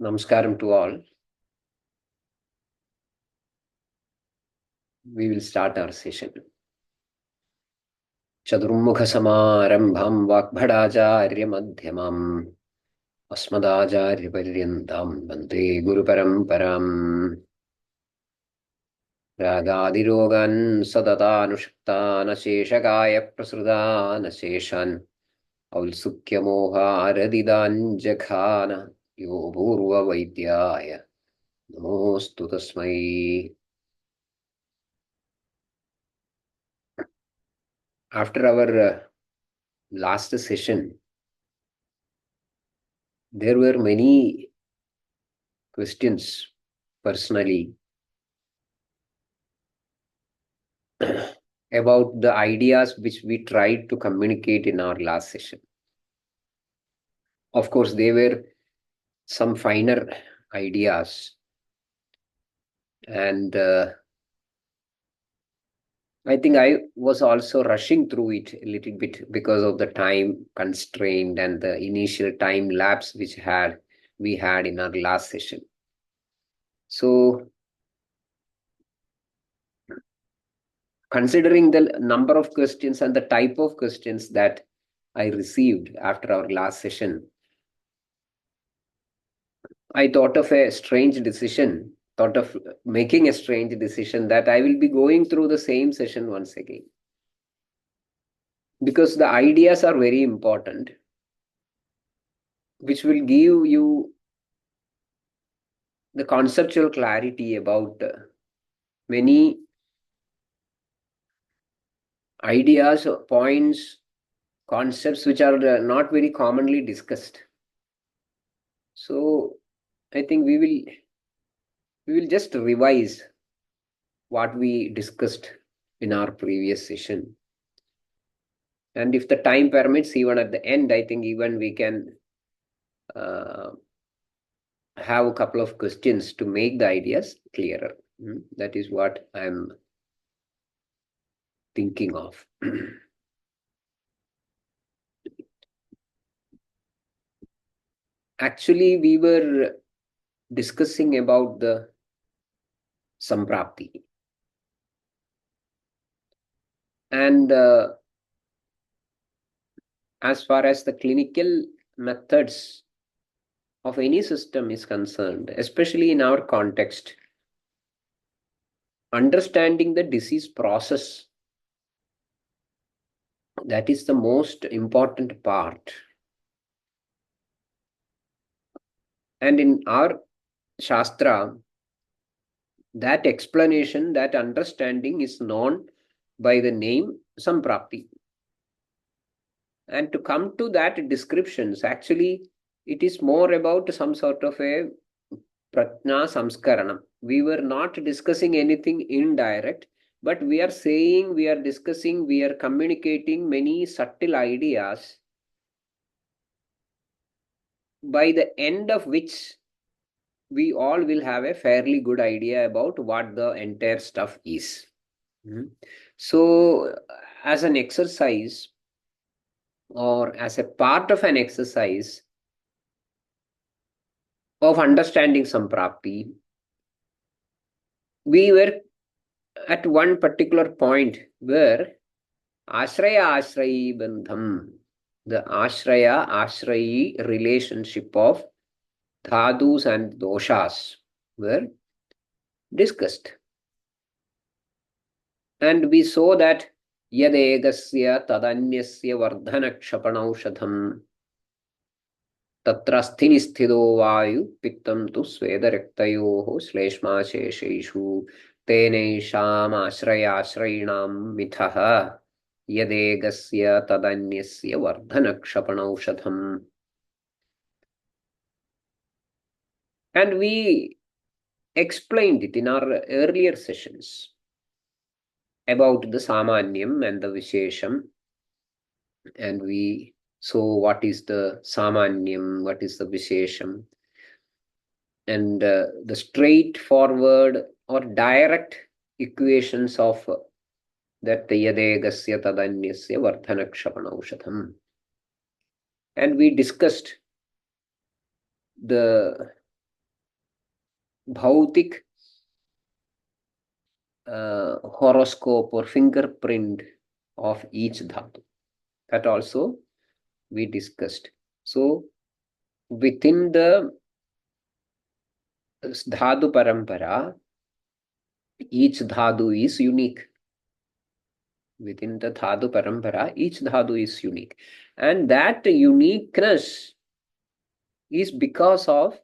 Namaskaram to all. We will start our session. Chadurmukha samarambham vakbhadacharya madhyamam asmadacharya paryantam vande guru paramparam ragadirogan sadatanushaktan sheshakaya prasrudan sheshan aulsukya moha aradidan jakhana yo bhurva vaidyaya namostu tasmai. After our last session, there were many questions personally about the ideas which we tried to communicate in our last session. Of course, they were some finer ideas, and I think I was also rushing through it a little bit because of the time constraint and the initial time lapse which we had in our last session. So, considering the number of questions and the type of questions that I received after our last session, I thought of making a strange decision that I will be going through the same session once again. Because the ideas are very important, which will give you the conceptual clarity about many ideas, points, concepts which are not very commonly discussed. So I think we will just revise what we discussed in our previous session. And if the time permits, even at the end, I think even we can have a couple of questions to make the ideas clearer. That is what I'm thinking of. Actually, we were discussing about the samprapti. And as far as the clinical methods of any system is concerned, especially in our context, understanding the disease process, that is the most important part. And in our Shastra, that explanation, that understanding is known by the name Samprapti. And to come to that descriptions, actually, it is more about some sort of a Pratna Samskaranam. We were not discussing anything indirect, but we are saying, we are discussing, we are communicating many subtle ideas, by the end of which we all will have a fairly good idea about what the entire stuff is. So, as an exercise or as a part of an exercise of understanding Samprapti, we were at one particular point where Ashraya Ashrayi Bandham, the Ashraya Ashrayi relationship of Dhadus and Doshas were discussed. And we saw that Yadegasya Tadanyasya Vardhanakshapanaushadham Tatrasthinisthido Vayu Pittam tu Svedarektayoho Shleshmashesheishu Teneisham Ashrayashrayinam Mithaha Yadegasya Tadanyasya Vardhanakshapanaushadham. And we explained it in our earlier sessions about the Samanyam and the Vishesham. And we saw what is the Samanyam, what is the Vishesham. And the straightforward or direct equations of that Yadegasya Tadanyasya Vardhanakshapanaushadham. And we discussed the bhautik horoscope or fingerprint of each dhatu. That also we discussed. So within the dhatu parampara, each dhatu is unique. Within the dhatu parampara, each dhatu is unique. And that uniqueness is because of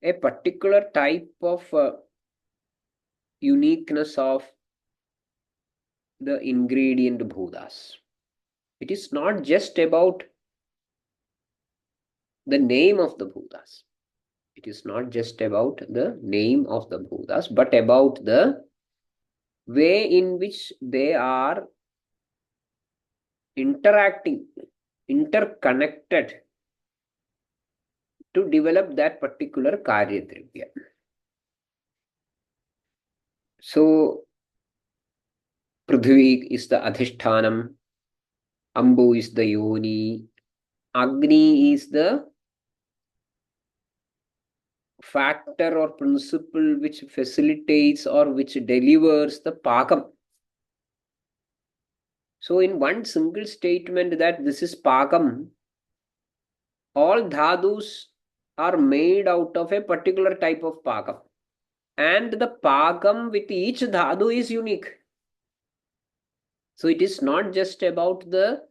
a particular type of uniqueness of the ingredient bhutas. It is not just about the name of the bhutas. It is not just about the name of the bhutas, but about the way in which they are interacting, interconnected to develop that particular karya drivya. So, Prithvi is the adhishthanam, Ambu is the yoni, Agni is the factor or principle which facilitates or which delivers the pakam. So, in one single statement that this is pakam, all dhadus are made out of a particular type of pakam. And the pakam with each dhadu is unique. So it is not just about the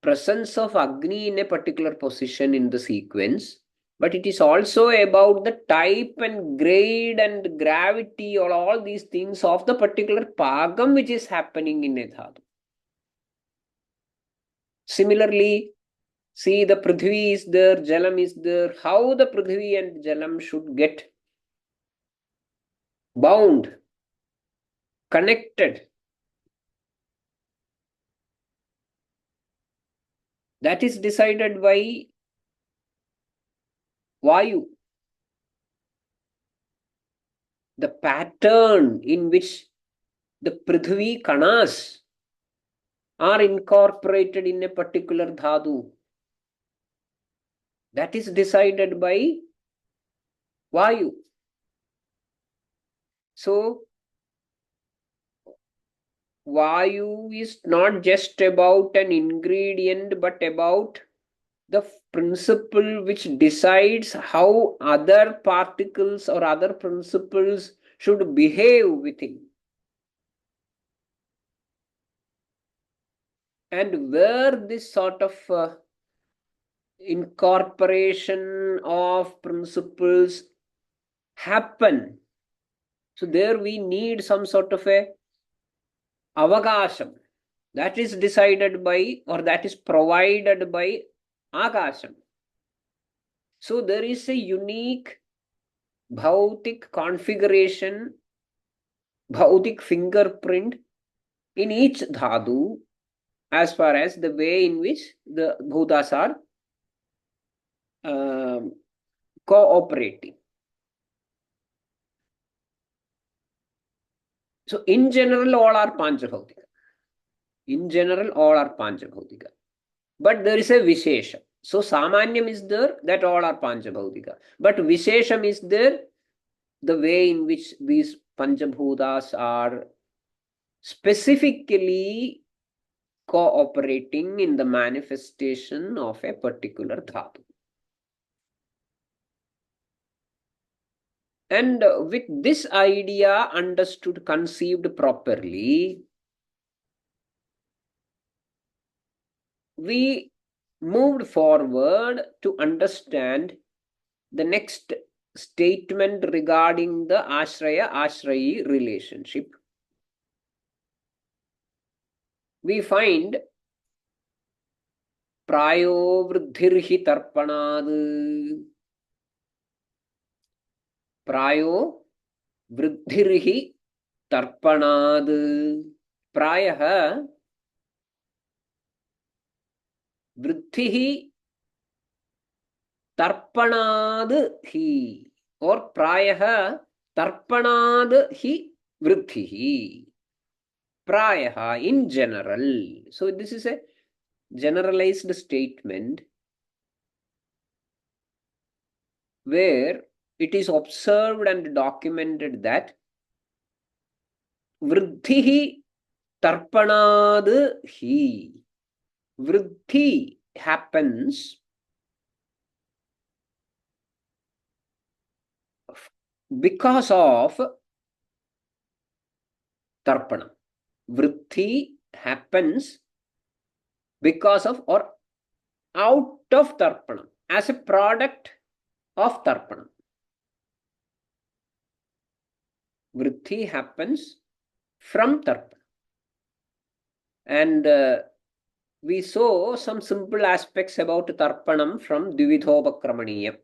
presence of Agni in a particular position in the sequence, but it is also about the type and grade and gravity or all these things of the particular pakam which is happening in a dhatu. Similarly, see, the Prithvi is there, Jalam is there. How the Prithvi and Jalam should get bound, connected. That is decided by Vayu. The pattern in which the Prithvi Kanas are incorporated in a particular dhatu, that is decided by Vayu. So, Vayu is not just about an ingredient, but about the principle which decides how other particles or other principles should behave within. And where this sort of incorporation of principles happen, so there we need some sort of a avakasham that is decided by or that is provided by akasham. So there is a unique bhautik configuration, bhautik fingerprint in each dhatu as far as the way in which the bhutas are cooperating. So in general, all are panchabhautika. In general, all are panchabhautika. But there is a vishesha. So samanyam is there, that all are panchabhautika. But vishesham is there, the way in which these panchabhutas are specifically cooperating in the manifestation of a particular dhatu. And with this idea understood, conceived properly, we moved forward to understand the next statement regarding the Ashraya-Ashrayi relationship. We find Prayo Vruddhirhi Tarpanad. Prayo Vruddhirhi Tarpanad. Prayaha Vruddhihi Tarpanad hi. Or Prayaha Tarpanad hi Vruddhihi. Prayaha in general. So this is a generalized statement where it is observed and documented that vriddhihi tarpanad hi. Vriddhi happens because of tarpanam. Vriddhi happens because of or out of tarpanam, as a product of tarpanam. Vriddhi happens from tarpanam. And we saw some simple aspects about tarpanam from Dvidhopakramaniyam.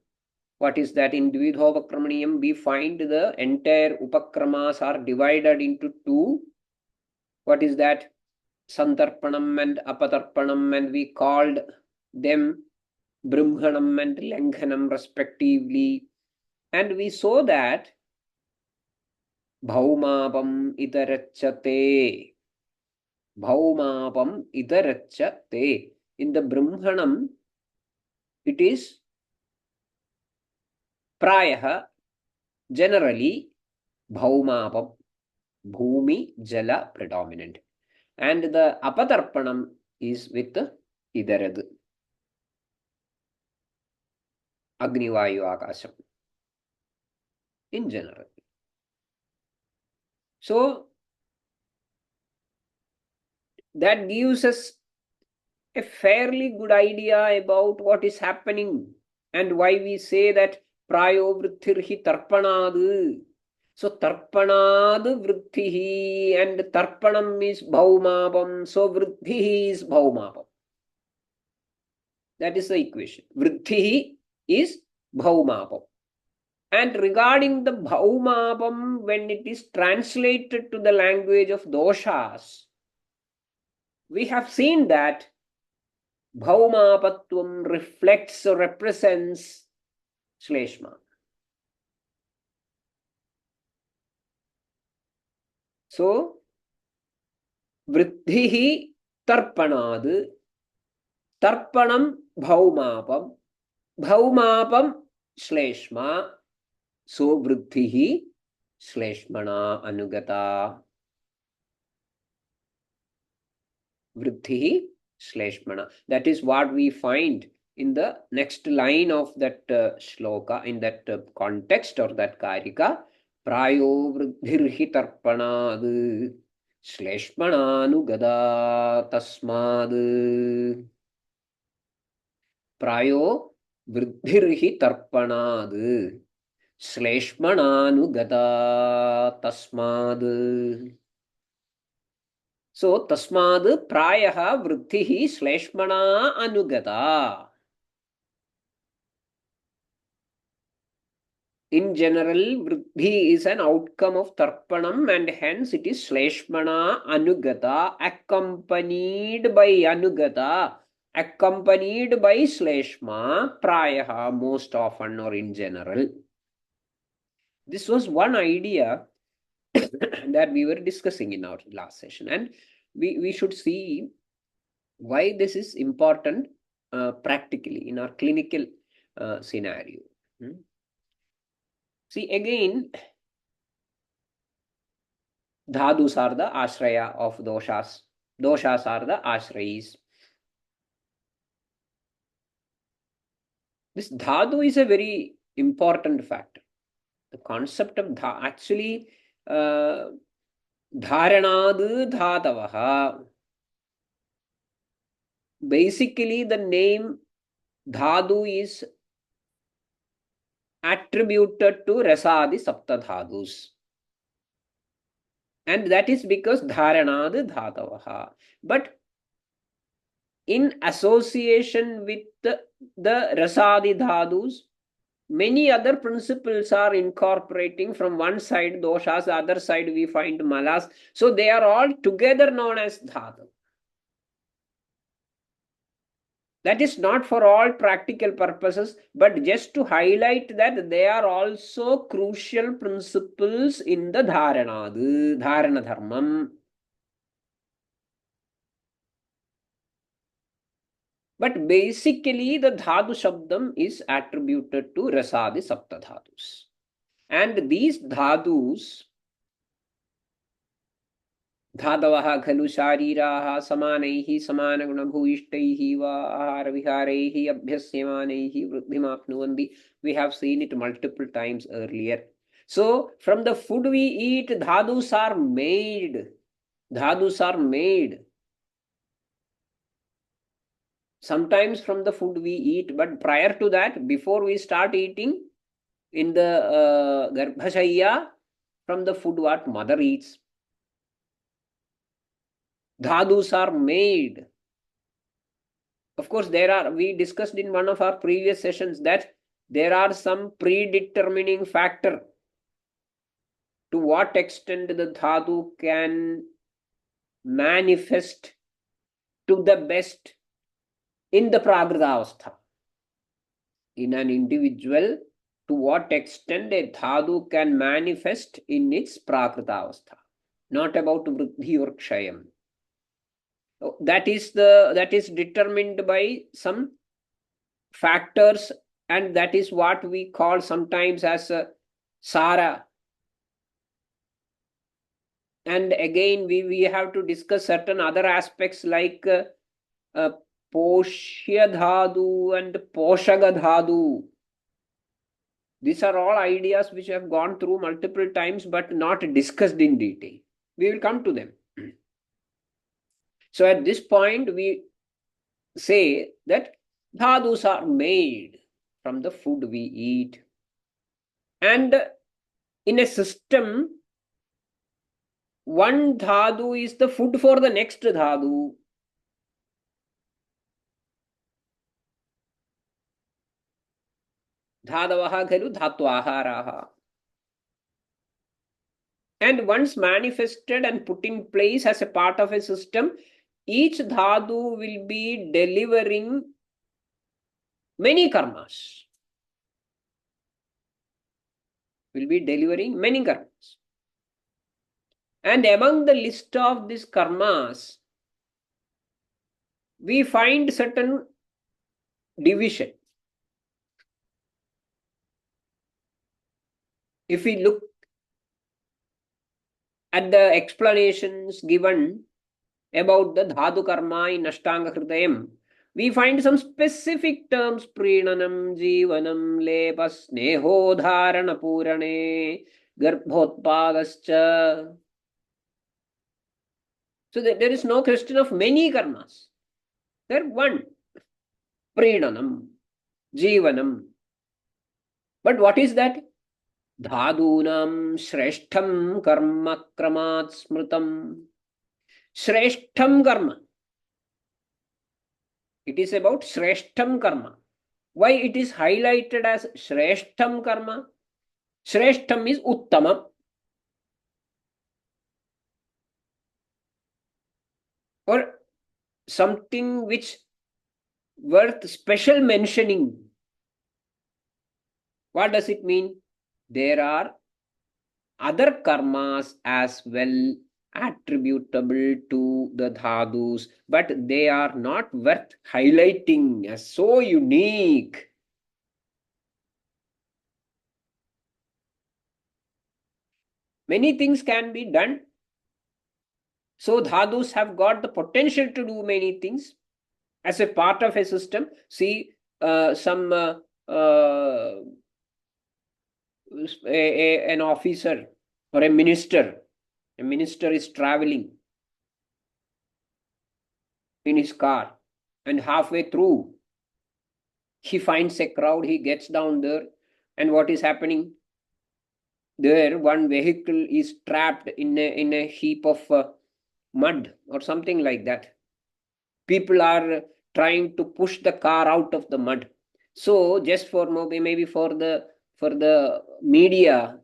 What is that? In Dvidhopakramaniyam, we find the entire upakramas are divided into two. What is that? Santarpanam and Apatarpanam, and we called them Brahmanam and Langhanam respectively. And we saw that Bhaumapam itarachate. Bhaumapam itarachate. In the Brahmanam, it is prayaha, generally Bhaumapam, Bhumi, Jala predominant. And the Apatarpanam is with Idarad, Agni, Vayu, Akasham, in general. So that gives us a fairly good idea about what is happening and why we say that prayo vriddhirhi tarpanad. So tarpanad vriddhihi, and tarpanam is bhaumapam. So vriddhihi is bhaumapam. That is the equation. Vriddhihi is bhaumapam. And regarding the bhaumapam, when it is translated to the language of doshas, we have seen that Bhaumapatvam reflects or represents Shleshma. So, Vriddhihi Tarpanad, Tarpanam Bhaumapam, Bhaumapam Shleshma. So, Vriddhihi Shleshmana Anugata. Vriddhihi Shleshmana. That is what we find in the next line of that shloka, in that context or that karika. Prayo vriddhirhi tarpanad shleshmananugada tasmad. Prayo vriddhirhi tarpanad shleshmananugada tasmad. So, tasmad prayaha vriddhihi shleshmana anugata. In general, vriddhi is an outcome of tarpanam, and hence it is shleshmana anugata, accompanied by anugata, accompanied by shleshma, prayaha, most often or in general. This was one idea that we were discussing in our last session, and we should see why this is important practically in our clinical scenario. See, again, dhadus are the ashraya of doshas. Doshas are the ashrayis. This dhadu is a very important factor. The concept of actually dharanad dhadavaha. Basically, the name dhadu is attributed to Rasadi Saptadhadus. And that is because Dharanad Dhadavaha. But in association with the Rasadi Dhadus, many other principles are incorporating. From one side doshas, the other side we find malas. So they are all together known as dhatu. That is not for all practical purposes, but just to highlight that they are also crucial principles in the dharana dharmam. But basically, the dhatu shabdam is attributed to rasadi saptadhatus. And these dhadus, धातवः खलु शारीराः समानैः समानगुणभूयिष्टैः वा आहारविहारैः अभ्यस्यमानैः वृद्धिमाप्नुवन्ति. We have seen it multiple times earlier. So from the food we eat, dhadus are made. Dhadus are made. Sometimes from the food we eat, but prior to that, before we start eating, in the Garbhashayya, from the food what mother eats, dhadus are made. Of course, we discussed in one of our previous sessions that there are some predetermining factor to what extent the dhatu can manifest to the best in the Pragritavastha. In an individual, to what extent a dhatu can manifest in its Pragritavastha. Not about Vriddhi or Kshayam. That is determined by some factors, and that is what we call sometimes as Sara. And again, we have to discuss certain other aspects like Poshya Dhadu and Poshaga Dhadu. These are all ideas which have gone through multiple times but not discussed in detail. We will come to them. So at this point, we say that dhadus are made from the food we eat. And in a system, one dhadu is the food for the next dhadu. Dhadavaha khalu dhatwaharaha. And once manifested and put in place as a part of a system, each dhadu will be delivering many karmas. Will be delivering many karmas. And among the list of these karmas, we find certain division. If we look at the explanations given about the dhatu karma in Ashtanga Hridayam, we find some specific terms: Prinanam, Jivanam, Lepa, Sneho, Dharana, Purane, Garbhodpadascha. So there is no question of many karmas. There one. Prinanam, Jivanam. But what is that? Dhadunam Shreshtham Karma Kramat Smritam. Shreshtham Karma. It is about Shreshtham Karma. Why it is highlighted as Shreshtham Karma? Shreshtham is Uttamam. Or something which worth special mentioning. What does it mean? There are other karmas as well attributable to the dhadus, but they are not worth highlighting as so unique. Many things can be done. So dhadus have got the potential to do many things as a part of a system. See, an officer or a minister is traveling in his car, and halfway through he finds a crowd. He gets down there, and what is happening? There one vehicle is trapped in a heap of mud or something like that. People are trying to push the car out of the mud. So just for maybe for the media,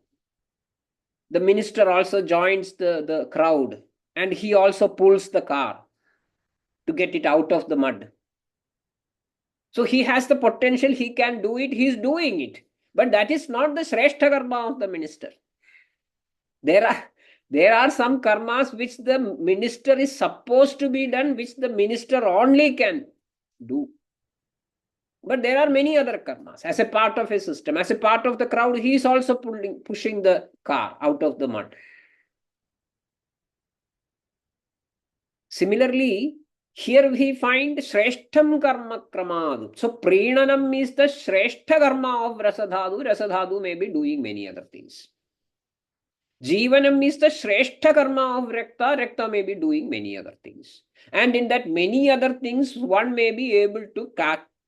the minister also joins the crowd, and he also pulls the car to get it out of the mud. So he has the potential, he can do it, he is doing it. But that is not the Shrestha karma of the minister. There are some karmas which the minister is supposed to be done, which the minister only can do. But there are many other karmas. As a part of a system, as a part of the crowd, he is also pushing the car out of the mud. Similarly, here we find Shreshtham Karma Kramadu. So Prenanam is the Shrestha Karma of Rasadhadu. Rasadhadu may be doing many other things. Jivanam is the Shrestha Karma of Rekta. Rekta may be doing many other things. And in that many other things, one may be able to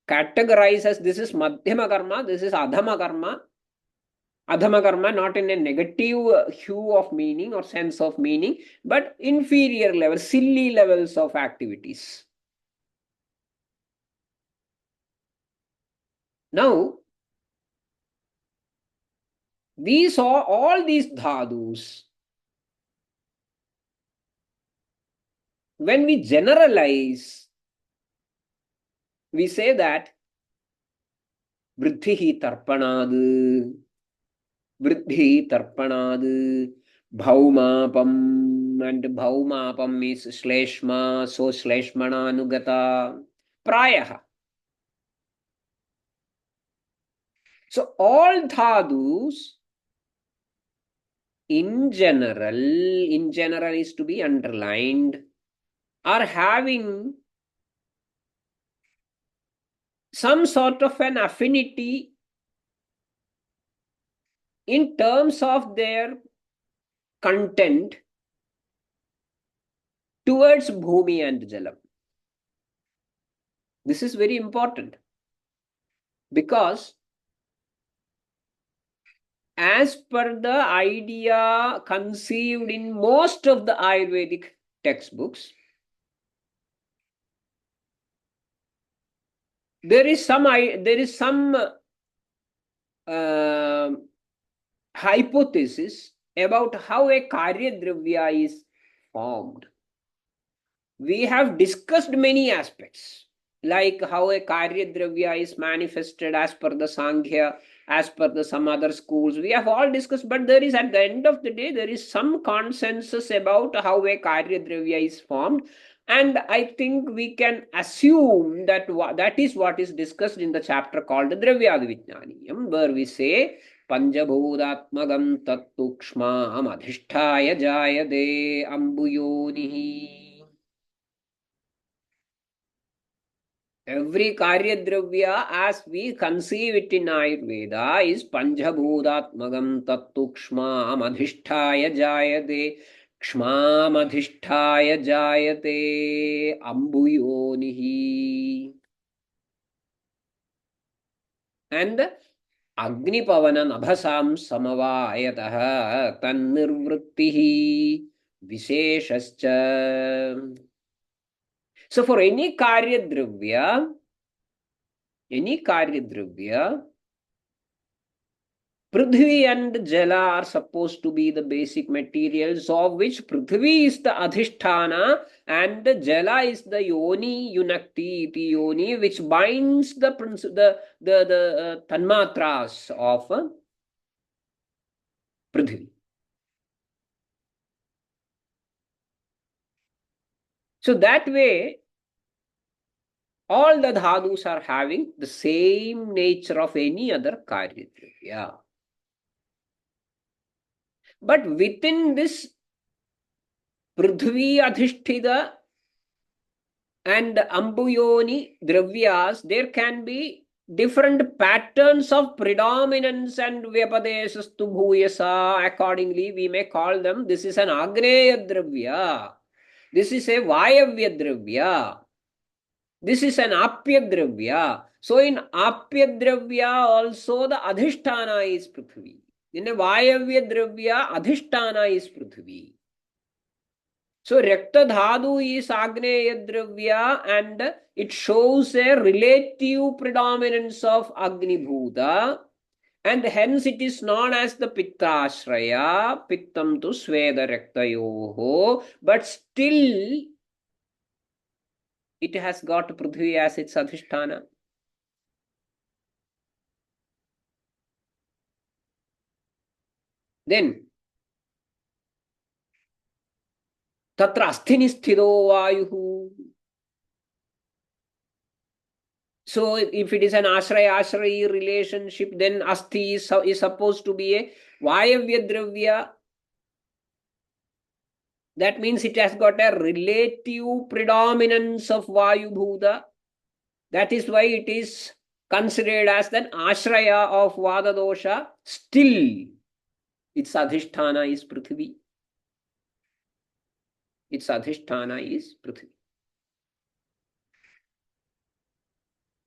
categorize as this is Madhyama Karma, this is Adhama Karma. Adhama karma, not in a negative hue of meaning or sense of meaning, but inferior level, silly levels of activities. Now, these are all these dhadus. When we generalize, we say that vriddhihi tarpanad, vriddhi tarpanad, bhaumapam, and bhaumapam is shleshma, so shleshmana anugata, prayaha. So all dhadus in general is to be underlined, are having some sort of an affinity in terms of their content towards bhumi and jalam. This is very important because as per the idea conceived in most of the Ayurvedic textbooks, there is some hypothesis about how a karya dravya is formed. We have discussed many aspects, like how a karya dravya is manifested as per the Sankhya, as per the some other schools. We have all discussed, but there is, at the end of the day, there is some consensus about how a karya dravya is formed. And I think we can assume that that is what is discussed in the chapter called Dravyad Vijnaniyam, where we say Panjabhudatmagam tattukshmam adhisthaya jayade ambuyonihi. Every karya dravya as we conceive it in Ayurveda is Panjabhudatmagam tattukshmam adhisthaya jayade. Kshmamadhisthaya jayate ambuyonihi. And Agnipavana nabhasam samavayataha tannirvrittihi visheshascha. So for any karya dravya, Prithvi and Jala are supposed to be the basic materials, of which Prithvi is the Adhisthana and Jala is the Yoni, Yunakti, iti Yoni, which binds the Tanmatras of Prithvi. So that way, all the dhadus are having the same nature of any other karya dravya. But within this Prithvi Adhisthita and Ambuyoni Dravyas, there can be different patterns of predominance and Vyapadesastu Bhuyasa. Accordingly, we may call them, this is an Agneya Dravya, this is a Vayavya Dravya, this is an Apya Dravya. So in Apya Dravya also the Adhisthana is Prithvi. In a Vayavya Dravya, Adhisthana is Prithvi. So Rakta Dhadu is Agneya Dravya and it shows a relative predominance of Agni Bhuta, and hence it is known as the Pittashraya, Pittam tu Sweda Raktayoho, but still it has got Prithvi as its Adhisthana. Then Tatra Asthini Sthido Vayuhu. So if it is an ashraya-ashrayi relationship, then asti is supposed to be a vayavya dravya. That means it has got a relative predominance of vayu bhuta. That is why it is considered as an ashraya of vada dosha. Still, its adhisthana is Prithvi. Its adhisthana is Prithvi.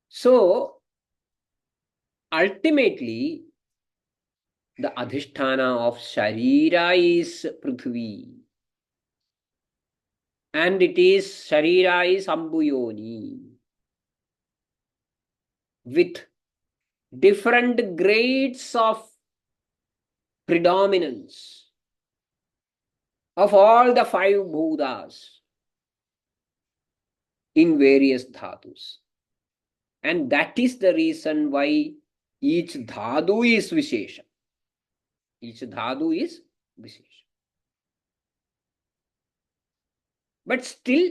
So, ultimately, the adhisthana of Sharira is Prithvi. And it is Sharira is Ambuyoni. With different grades of predominance of all the five bhutas in various dhatus. And that is the reason why each dhatu is Vishesha. Each dhatu is Vishesha. But still,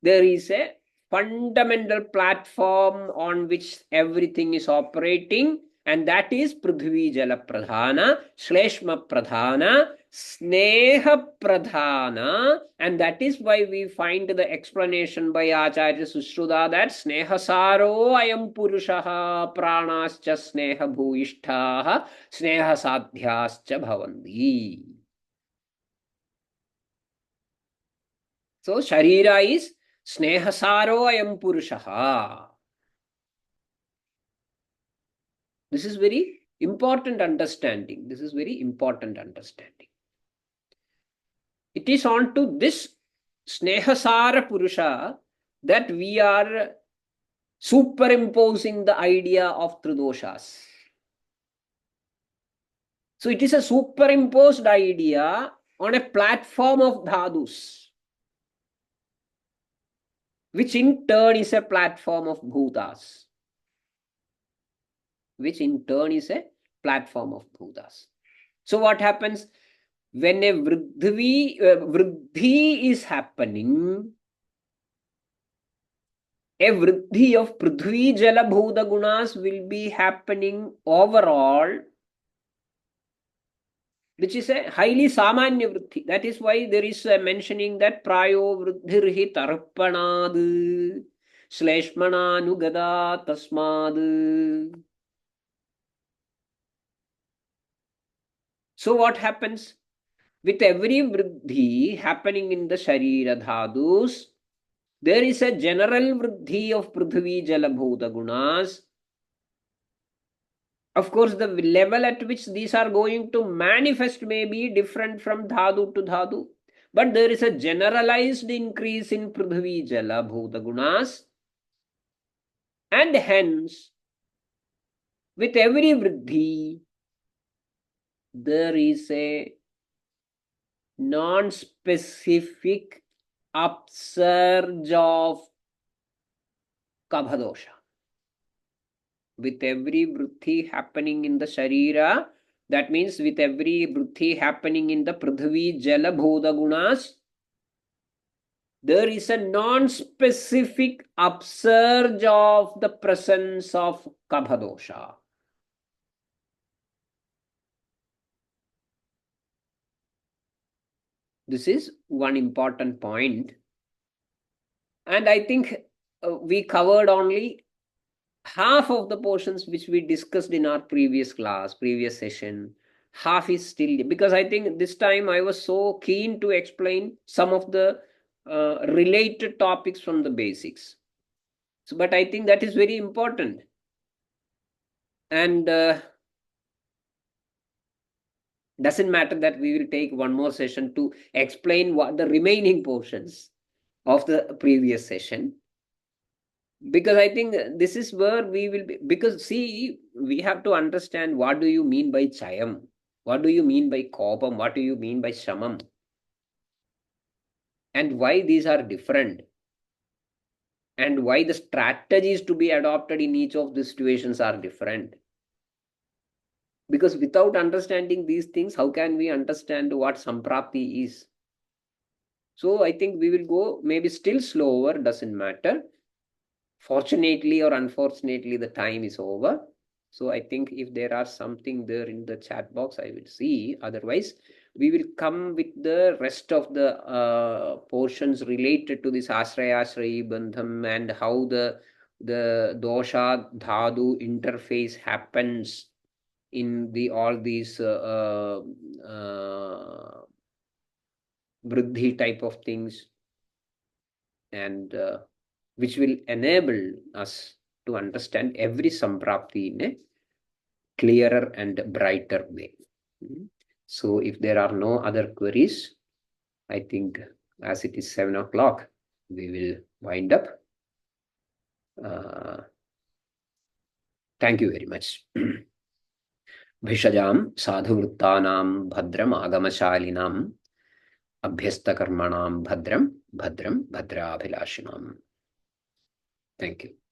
there is a fundamental platform on which everything is operating, and that is Prithvi Jala Pradhana, Shleshma Pradhana, Sneha Pradhana, and that is why we find the explanation by Acharya Sushruta that Snehasaro Ayam Purushaha Pranascha Sneha Bhuishtaha Sneha Sadhyascha Bhavandi. So, Sharira is Snehasaro Ayam Purushaha. This is very important understanding. This is very important understanding. It is on to this Snehasara Purusha that we are superimposing the idea of Tridoshas. So it is a superimposed idea on a platform of dhadus, which in turn is a platform of bhutas. Which in turn is a platform of bhutas. So what happens? When a vruddhi is happening, a vruddhi of prithvi jala bhuta gunas will be happening overall, which is a highly samanya vruddhi. That is why there is a mentioning that prayo vruddhirhi tarpanad shleshmana nugada tasmad. So what happens? With every vruddhi happening in the Sharira dhadus, there is a general vruddhi of Prithvi Jala Bhuta Gunas. Of course, the level at which these are going to manifest may be different from dhadu to dhadu. But there is a generalized increase in Prithvi Jala Bhuta Gunas. And hence, with every vruddhi, there is a non-specific upsurge of kabhadosha. With every vruddhi happening in the Sharira, that means with every vruddhi happening in the Prithvi Jala Bhuta Gunas, there is a non-specific upsurge of the presence of kabhadosha. This is one important point. And I think we covered only half of the portions which we discussed in our previous session. Half is still, because I think this time I was so keen to explain some of the related topics from the basics. So, but I think that is very important. And doesn't matter that we will take one more session to explain what the remaining portions of the previous session. Because I think this is where we will be, because see, we have to understand what do you mean by chayam, what do you mean by kopam, what do you mean by shamam, and why these are different, and why the strategies to be adopted in each of these situations are different. Because without understanding these things, how can we understand what samprapti is? So I think we will go maybe still slower, doesn't matter. Fortunately or unfortunately, the time is over. So I think if there are something there in the chat box, I will see. Otherwise, we will come with the rest of the portions related to this Ashraya Ashrayi Bandham and how the dosha dhadu interface happens in the all these vriddhi type of things, and which will enable us to understand every samprapti in a clearer and brighter way. So if there are no other queries, I think as it is 7 o'clock, we will wind up. Thank you very much. भिषजां साधुवृत्तानां भद्रम् आगमशालिनाम् अभ्यस्तकर्मणां भद्रं भद्रं भद्राभिलाषिणाम्. Thank you.